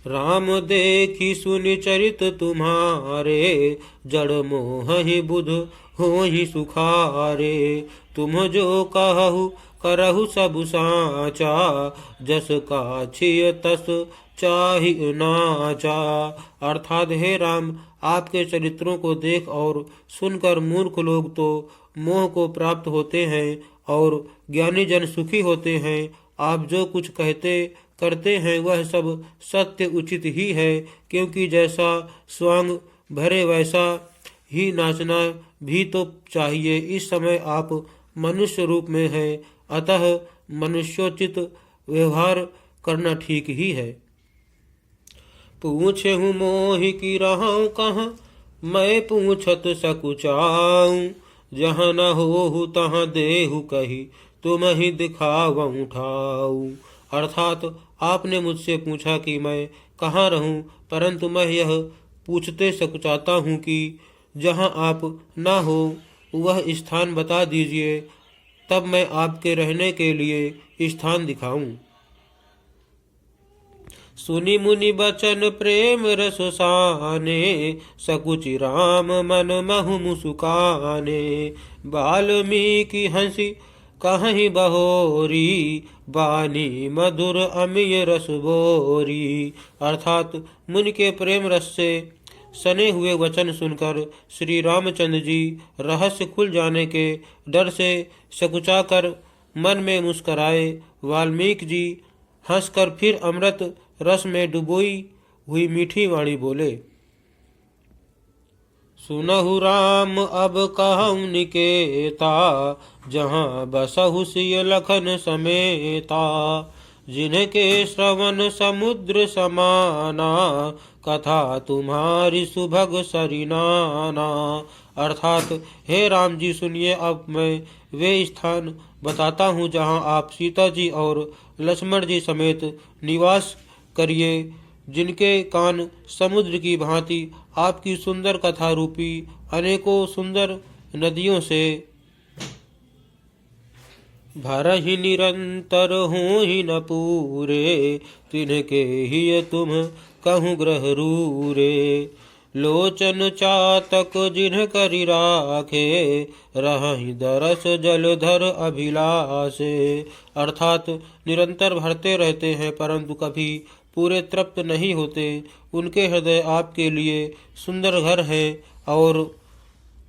राम देखी सुनि चरित तुम्हारे, जड़ मोह ही बुध हो ही सुखारे। तुम जो कहु करहु सब साचा, जस काछिय तस चाहि नाचा। अर्थात हे राम, आपके चरित्रों को देख और सुनकर मूर्ख लोग तो मोह को प्राप्त होते हैं और ज्ञानी जन सुखी होते हैं। आप जो कुछ कहते करते हैं वह सब सत्य उचित ही है, क्योंकि जैसा स्वांग भरे वैसा ही नाचना भी तो चाहिए। इस समय आप मनुष्य रूप में हैं, अतः मनुष्योचित व्यवहार करना ठीक ही है। पूछे हूँ मोहि की रहूं कहाँ, मैं पूछत सकुचाऊं। जहाँ न होहु तहाँ देहु कही, तुम ही दिखावऊं ठाऊं। अर्थात आपने मुझसे पूछा कि मैं कहाँ रहूं, परंतु मैं यह पूछते सकुचाता हूँ कि जहाँ आप न हो वह स्थान बता दीजिए, तब मैं आपके रहने के लिए स्थान दिखाऊं। सुनि मुनि बचन प्रेम रस साने, सकुचि राम मन महु मुसुकाने। वाल्मीकि हंसी कहीं बहोरी, बानी मधुर अमिय रस बोरी। अर्थात मुनि के प्रेम रस से सने हुए वचन सुनकर श्री रामचंद्र जी रहस्य खुल जाने के डर से सकुचाकर मन में मुस्कराए। वाल्मीकि जी हंसकर फिर अमृत रस में डुबोई हुई मीठी वाणी बोले। सुनहु राम अब कहूँ निकेता, जहाँ बसहु सिय लखन समेता। जिनके श्रवण समुद्र समाना, कथा तुम्हारी सुभग सरिनाना। अर्थात हे राम जी सुनिए, अब मैं वे स्थान बताता हूँ जहाँ आप सीता जी और लक्ष्मण जी समेत निवास करिए, जिनके कान समुद्र की भांति आपकी सुंदर कथा रूपी अनेकों सुंदर नदियों से भर ही निरंतर हो ही न पूरे। तिनके ही तुम कहूँ ग्रह रूरे, लोचन चातक जिन्ह करि राखे, रहि दरस जलधर अभिलाषे। अर्थात निरंतर भरते रहते हैं परंतु कभी पूरे तृप्त नहीं होते। उनके हृदय आपके लिए सुंदर घर है और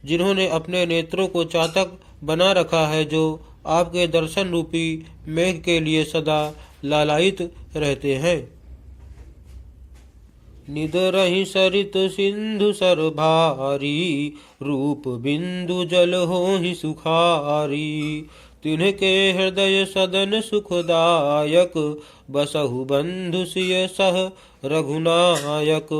जिन्होंने अपने नेत्रों को चातक बना रखा है, जो आपके दर्शन रूपी मेघ के लिए सदा लालायित रहते हैं। निद रही सरित सिंधु सर भारी, रूप बिंदु जल हो ही सुखारी। तिनके हृदय सदन सुखदायक, बसहु बंधु सिय सह रघुनायक।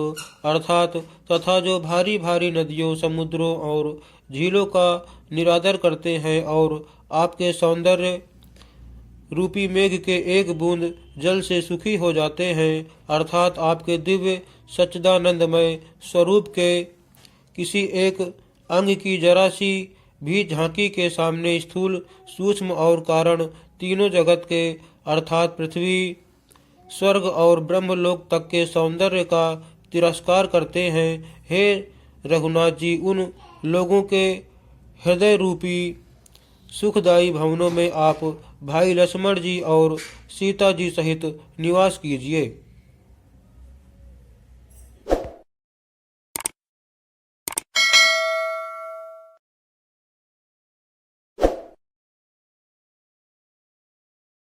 अर्थात तथा जो भारी भारी नदियों, समुद्रों और झीलों का निरादर करते हैं और आपके सौंदर्य रूपी मेघ के एक बूंद जल से सुखी हो जाते हैं। अर्थात आपके दिव्य सच्चिदानंदमय स्वरूप के किसी एक अंग की जरा सी भी झांकी के सामने स्थूल, सूक्ष्म और कारण तीनों जगत के अर्थात पृथ्वी, स्वर्ग और ब्रह्मलोक तक के सौंदर्य का तिरस्कार करते हैं। हे रघुनाथ जी, उन लोगों के हृदय रूपी सुखदायी भवनों में आप भाई लक्ष्मण जी और सीता जी सहित निवास कीजिए।